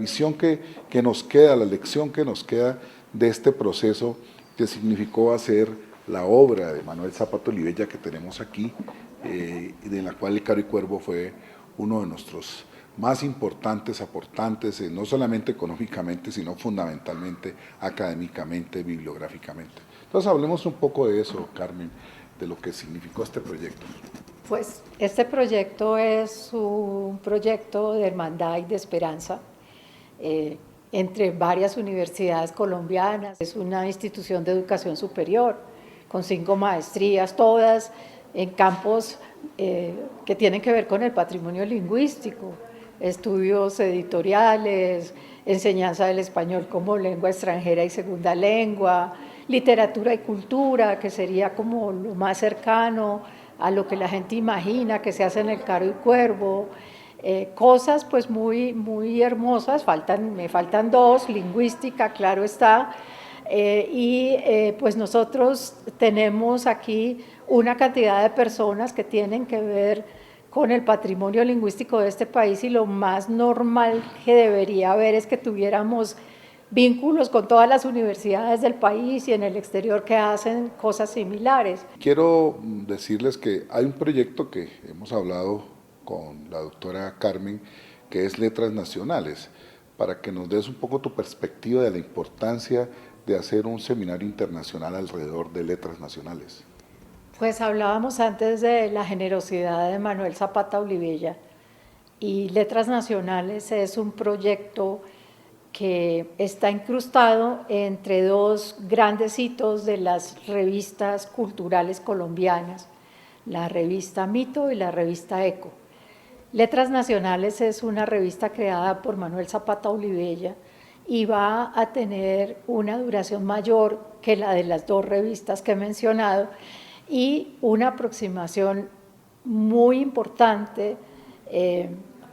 visión que nos queda, la lección que nos queda de este proceso que significó hacer la obra de Manuel Zapata Olivella que tenemos aquí, de la cual El Caro y Cuervo fue uno de nuestros más importantes aportantes, no solamente económicamente, sino fundamentalmente académicamente, bibliográficamente. Entonces hablemos un poco de eso, Carmen, de lo que significó este proyecto. Pues este proyecto es un proyecto de hermandad y de esperanza entre varias universidades colombianas. Es una institución de educación superior con 5 maestrías, todas en campos que tienen que ver con el patrimonio lingüístico, estudios editoriales, enseñanza del español como lengua extranjera y segunda lengua, literatura y cultura, que sería como lo más cercano a lo que la gente imagina que se hace en El Caro y Cuervo, cosas pues muy hermosas, me faltan 2, lingüística, claro está, pues nosotros tenemos aquí una cantidad de personas que tienen que ver con el patrimonio lingüístico de este país y lo más normal que debería haber es que tuviéramos vínculos con todas las universidades del país y en el exterior que hacen cosas similares. Quiero decirles que hay un proyecto que hemos hablado con la doctora Carmen, que es Letras Nacionales, para que nos des un poco tu perspectiva de la importancia de hacer un seminario internacional alrededor de letras nacionales. Pues hablábamos antes de la generosidad de Manuel Zapata Olivella y Letras Nacionales es un proyecto que está incrustado entre 2 grandes hitos de las revistas culturales colombianas, la revista Mito y la revista Eco. Letras Nacionales es una revista creada por Manuel Zapata Olivella y va a tener una duración mayor que la de las 2 revistas que he mencionado y una aproximación muy importante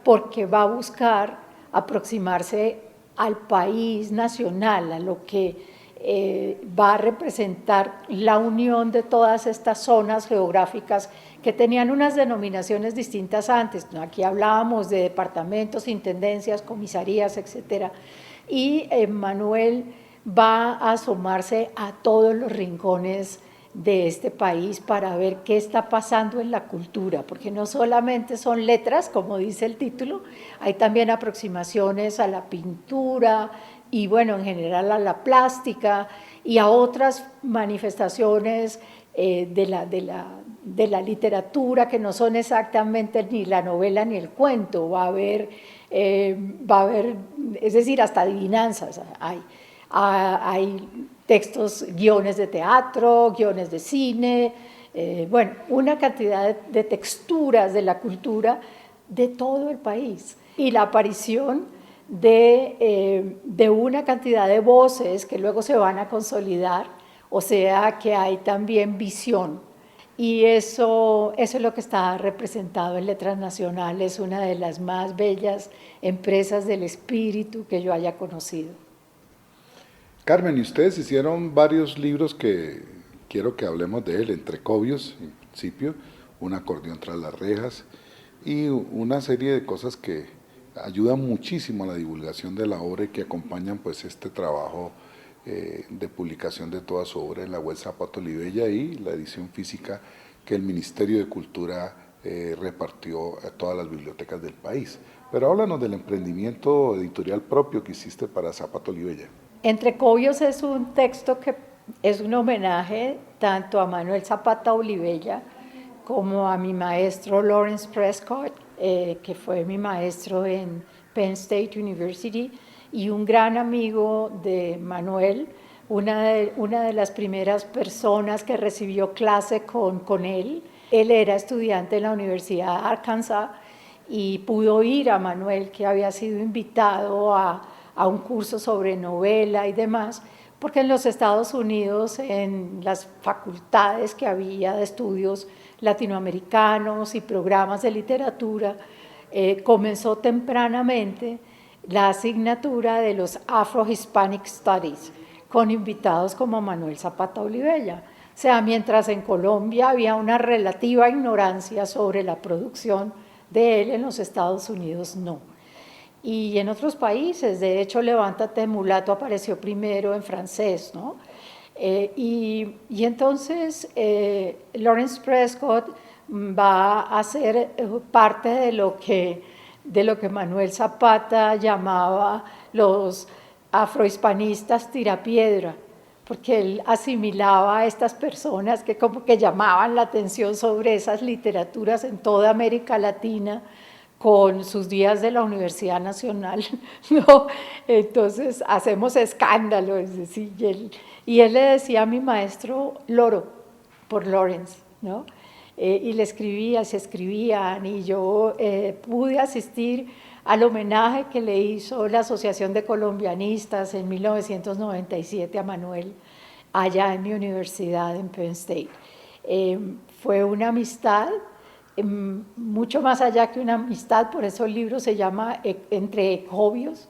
porque va a buscar aproximarse al país nacional, a lo que va a representar la unión de todas estas zonas geográficas que tenían unas denominaciones distintas antes. Aquí hablábamos de departamentos, intendencias, comisarías, etcétera. Y Manuel va a asomarse a todos los rincones de este país para ver qué está pasando en la cultura, porque no solamente son letras, como dice el título, hay también aproximaciones a la pintura y bueno, en general a la plástica y a otras manifestaciones de la literatura que no son exactamente ni la novela ni el cuento, va a haber, es decir, hasta adivinanzas hay textos, guiones de teatro, guiones de cine, bueno, una cantidad de texturas de la cultura de todo el país. Y la aparición de una cantidad de voces que luego se van a consolidar, o sea que hay también visión. Y eso es lo que está representado en Letras Nacionales, una de las más bellas empresas del espíritu que yo haya conocido. Carmen, y ustedes hicieron varios libros que quiero que hablemos de él, Entre Cobios, en principio, Un acordeón tras las rejas, y una serie de cosas que ayudan muchísimo a la divulgación de la obra y que acompañan pues este trabajo de publicación de toda su obra en la web Zapata Olivella y la edición física que el Ministerio de Cultura repartió a todas las bibliotecas del país. Pero háblanos del emprendimiento editorial propio que hiciste para Zapata Olivella. Entre Cobios es un texto que es un homenaje tanto a Manuel Zapata Olivella como a mi maestro Lawrence Prescott, que fue mi maestro en Penn State University y un gran amigo de Manuel, una de las primeras personas que recibió clase con él. Él era estudiante en la Universidad de Arkansas y pudo ir a Manuel, que había sido invitado a un curso sobre novela y demás, porque en los Estados Unidos, en las facultades que había de estudios latinoamericanos y programas de literatura, comenzó tempranamente la asignatura de los Afro-Hispanic Studies, con invitados como Manuel Zapata Olivella. O sea, mientras en Colombia había una relativa ignorancia sobre la producción de él, en los Estados Unidos no. y en otros países. De hecho, Levántate mulato apareció primero en francés, ¿no? Y entonces Lawrence Prescott va a ser parte de lo que Manuel Zapata llamaba los afrohispanistas tirapiedra, porque él asimilaba a estas personas que como que llamaban la atención sobre esas literaturas en toda América Latina con sus días de la Universidad Nacional, ¿no? Entonces hacemos escándalo, es decir, y él le decía a mi maestro Loro, por Lawrence, ¿no? Y le escribía, se escribían, y yo pude asistir al homenaje que le hizo la Asociación de Colombianistas en 1997 a Manuel, allá en mi universidad en Penn State. Fue una amistad, mucho más allá que una amistad, por eso el libro se llama Entre Ecobios,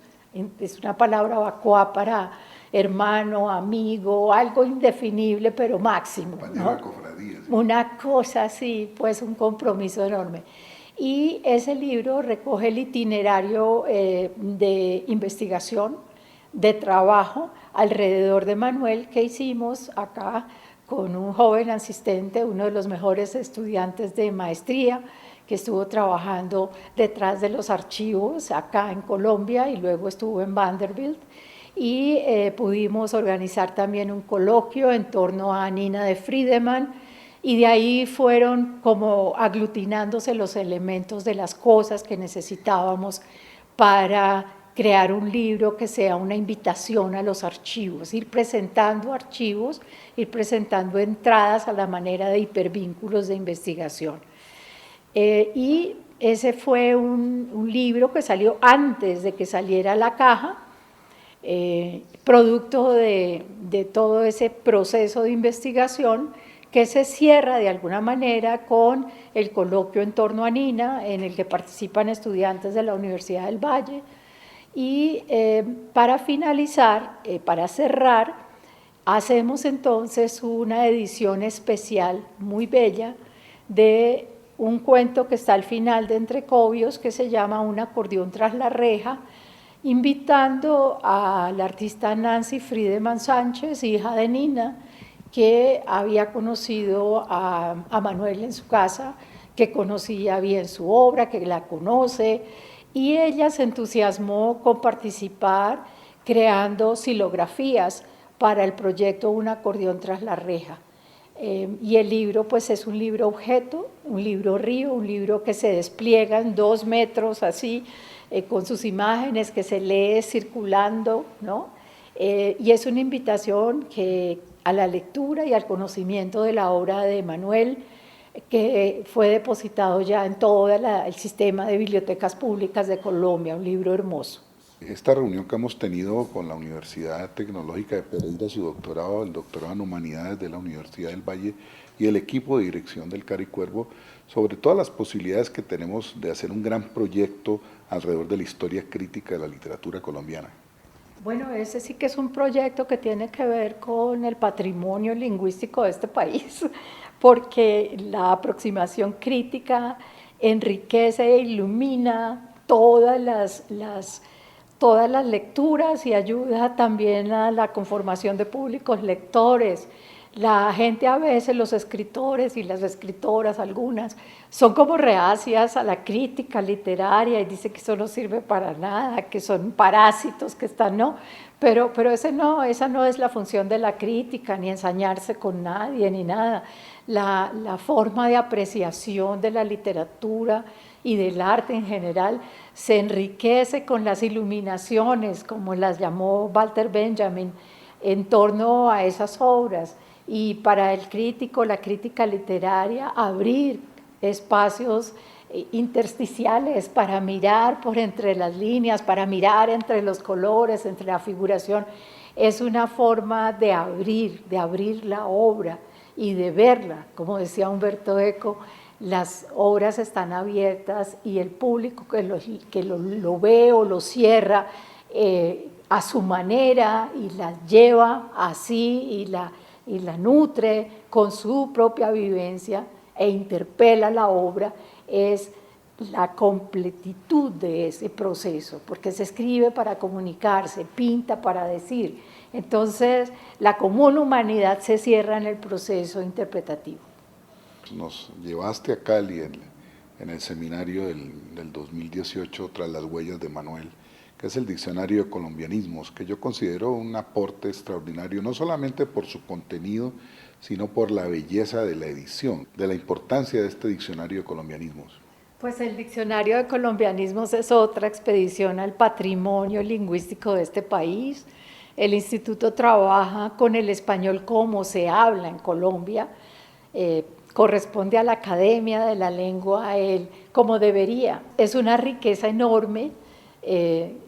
es una palabra vacua para hermano, amigo, algo indefinible pero máximo, ¿no? Cofradía, sí. Una cosa así, pues un compromiso enorme. Y ese libro recoge el itinerario de investigación, de trabajo alrededor de Manuel que hicimos acá con un joven asistente, uno de los mejores estudiantes de maestría, que estuvo trabajando detrás de los archivos acá en Colombia y luego estuvo en Vanderbilt. Y pudimos organizar también un coloquio en torno a Nina de Friedemann, y de ahí fueron como aglutinándose los elementos de las cosas que necesitábamos para crear un libro que sea una invitación a los archivos, ir presentando archivos, ir presentando entradas a la manera de hipervínculos de investigación. Y ese fue un libro que salió antes de que saliera la caja, producto de todo ese proceso de investigación que se cierra de alguna manera con el coloquio en torno a Nina, en el que participan estudiantes de la Universidad del Valle. Y para finalizar, para cerrar, hacemos entonces una edición especial muy bella de un cuento que está al final de Entre Cobios, que se llama Un acordeón tras la reja, invitando a la artista Nancy Friedemann Sánchez, hija de Nina, que había conocido a Manuel en su casa, que conocía bien su obra, que la conoce, y ella se entusiasmó con participar creando xilografías para el proyecto Un acordeón tras la reja. Y el libro pues es un libro objeto, un libro río, un libro que se despliega en 2 metros así, con sus imágenes, que se lee circulando, ¿no? Y es una invitación a la lectura y al conocimiento de la obra de Manuel, que fue depositado ya en todo el sistema de bibliotecas públicas de Colombia, un libro hermoso. Esta reunión que hemos tenido con la Universidad Tecnológica de Pereira, su doctorado, el doctorado en Humanidades de la Universidad del Valle y el equipo de dirección del Caricuervo, sobre todas las posibilidades que tenemos de hacer un gran proyecto alrededor de la historia crítica de la literatura colombiana. Bueno, ese sí que es un proyecto que tiene que ver con el patrimonio lingüístico de este país, porque la aproximación crítica enriquece e ilumina todas las lecturas y ayuda también a la conformación de públicos lectores. La gente a veces, los escritores y las escritoras, algunas, son como reacias a la crítica literaria y dicen que eso no sirve para nada, que son parásitos, que están, no, pero esa no es la función de la crítica, ni ensañarse con nadie, ni nada. La forma de apreciación de la literatura y del arte en general se enriquece con las iluminaciones, como las llamó Walter Benjamin, en torno a esas obras. Y para el crítico, la crítica literaria, abrir espacios intersticiales para mirar por entre las líneas, para mirar entre los colores, entre la figuración, es una forma de abrir la obra y de verla. Como decía Humberto Eco, las obras están abiertas y el público que lo ve o lo cierra a su manera y la lleva así y la nutre con su propia vivencia e interpela la obra, es la completitud de ese proceso, porque se escribe para comunicarse, pinta para decir. Entonces, la común humanidad se cierra en el proceso interpretativo. Nos llevaste a Cali en el seminario del 2018 tras las huellas de Manuel, que es el diccionario de colombianismos, que yo considero un aporte extraordinario, no solamente por su contenido, sino por la belleza de la edición, de la importancia de este diccionario de colombianismos. Pues el diccionario de colombianismos es otra expedición al patrimonio lingüístico de este país. El instituto trabaja con el español como se habla en Colombia, corresponde a la Academia de la Lengua, como debería. Es una riqueza enorme.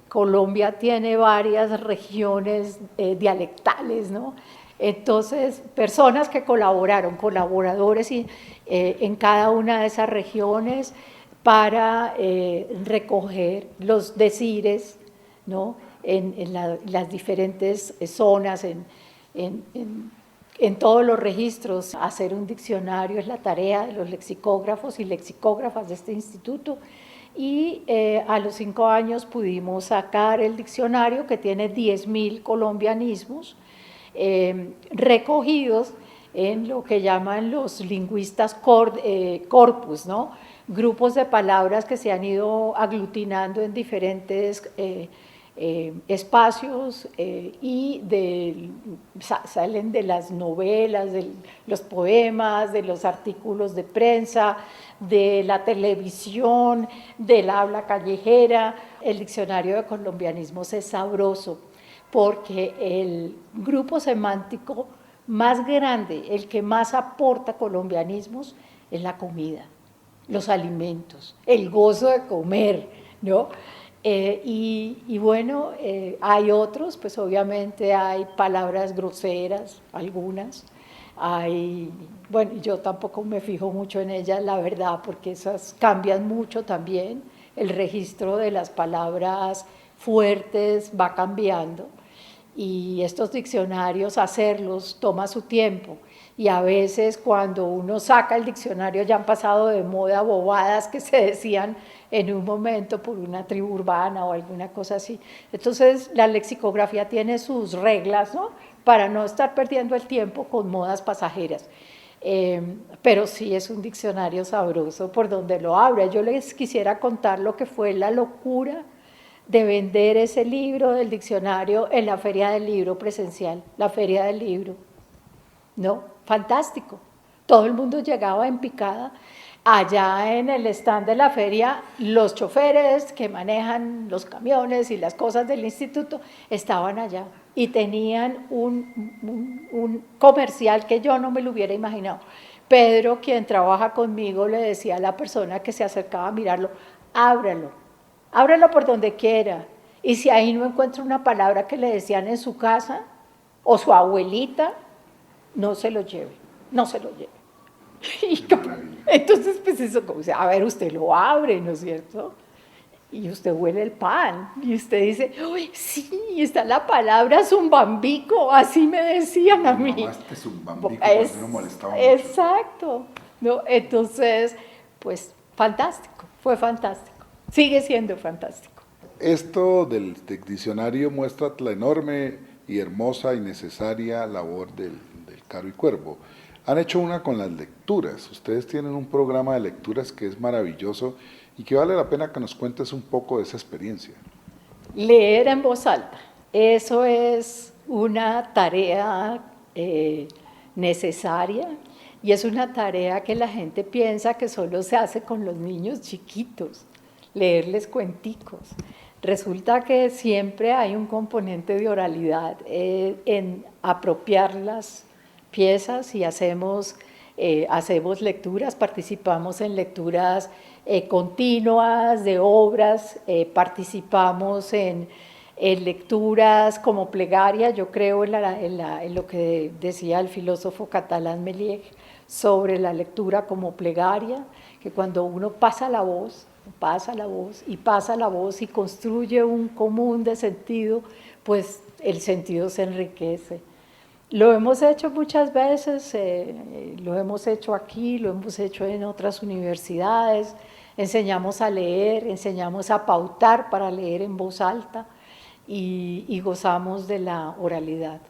Colombia tiene varias regiones dialectales, ¿no? Entonces, personas que colaboraron, colaboradores en cada una de esas regiones para recoger los decires, ¿no? en las diferentes zonas, en todos los registros. Hacer un diccionario es la tarea de los lexicógrafos y lexicógrafas de este instituto. Y a los 5 años pudimos sacar el diccionario que tiene 10.000 colombianismos recogidos en lo que llaman los lingüistas corpus, ¿no? Grupos de palabras que se han ido aglutinando en diferentes espacios y salen de las novelas, de los poemas, de los artículos de prensa, de la televisión, del habla callejera. El diccionario de colombianismos es sabroso porque el grupo semántico más grande, el que más aporta colombianismos, es la comida, los alimentos, el gozo de comer, ¿no? Y bueno, hay otros, pues obviamente hay palabras groseras, algunas, bueno, yo tampoco me fijo mucho en ellas, la verdad, porque esas cambian mucho también, el registro de las palabras fuertes va cambiando, y estos diccionarios, hacerlos toma su tiempo, y a veces cuando uno saca el diccionario ya han pasado de moda bobadas que se decían en un momento por una tribu urbana o alguna cosa así. Entonces la lexicografía tiene sus reglas, ¿no? Para no estar perdiendo el tiempo con modas pasajeras. Pero sí es un diccionario sabroso por donde lo abre. Yo les quisiera contar lo que fue la locura de vender ese libro del diccionario en la Feria del Libro presencial, la Feria del Libro. ¿No? Fantástico. Todo el mundo llegaba en picada. Allá en el stand de la feria, los choferes que manejan los camiones y las cosas del instituto estaban allá y tenían un comercial que yo no me lo hubiera imaginado. Pedro, quien trabaja conmigo, le decía a la persona que se acercaba a mirarlo, ábralo por donde quiera. Y si ahí no encuentra una palabra que le decían en su casa o su abuelita, no se lo lleve, no se lo lleve. Entonces, pues eso, como, a ver, usted lo abre, ¿no es cierto? Y usted huele el pan, y usted dice, uy, sí, está la palabra zumbambico, así me decían a mí. Este zumbambico, no molestaba mucho. Exacto, ¿no? Entonces, pues, fantástico, fue fantástico, sigue siendo fantástico. Esto del diccionario muestra la enorme y hermosa y necesaria labor del Caro y Cuervo. Han hecho una con las lecturas. Ustedes tienen un programa de lecturas que es maravilloso y que vale la pena que nos cuentes un poco de esa experiencia. Leer en voz alta, eso es una tarea necesaria y es una tarea que la gente piensa que solo se hace con los niños chiquitos, leerles cuenticos. Resulta que siempre hay un componente de oralidad en apropiar las piezas y hacemos lecturas, participamos en lecturas continuas de obras, participamos en lecturas como plegaria. Yo creo en lo que decía el filósofo catalán Méliès sobre la lectura como plegaria, que cuando uno pasa la voz y construye un común de sentido, pues el sentido se enriquece. Lo hemos hecho muchas veces, lo hemos hecho aquí, lo hemos hecho en otras universidades, enseñamos a leer, enseñamos a pautar para leer en voz alta y gozamos de la oralidad.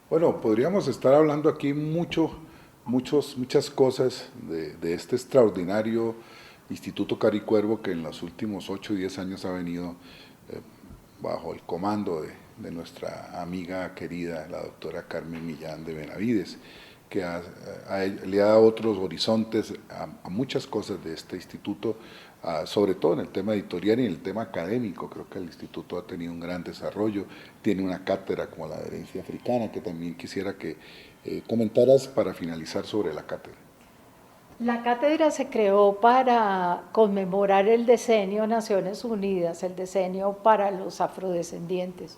Bueno, podríamos estar hablando aquí muchas cosas de este extraordinario Instituto Caricuervo que en los últimos 8 o 10 años ha venido bajo el comando de nuestra amiga querida, la doctora Carmen Millán de Benavides, que le da otros horizontes a muchas cosas de este instituto, sobre todo en el tema editorial y en el tema académico. Creo que el instituto ha tenido un gran desarrollo, tiene una cátedra como la de herencia africana, que también quisiera que comentaras para finalizar sobre la cátedra. La cátedra se creó para conmemorar el decenio Naciones Unidas, el decenio para los afrodescendientes,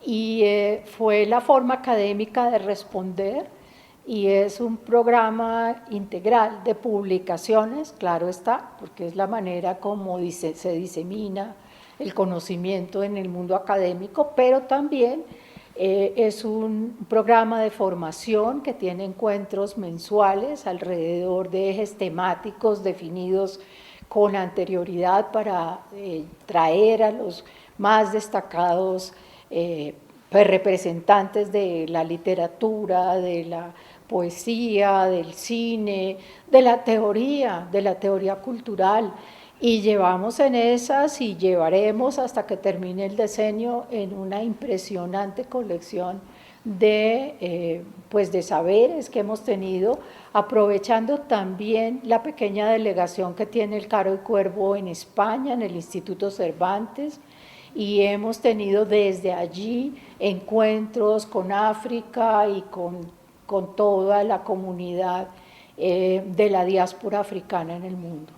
y fue la forma académica de responder, y es un programa integral de publicaciones, claro está, porque es la manera como se disemina el conocimiento en el mundo académico, pero también es un programa de formación que tiene encuentros mensuales alrededor de ejes temáticos definidos con anterioridad para traer a los más destacados representantes de la literatura, de la poesía, del cine, de la teoría cultural, y llevamos en esas y llevaremos hasta que termine el decenio en una impresionante colección de saberes que hemos tenido, aprovechando también la pequeña delegación que tiene el Caro y Cuervo en España, en el Instituto Cervantes, y hemos tenido desde allí encuentros con África y con toda la comunidad de la diáspora africana en el mundo.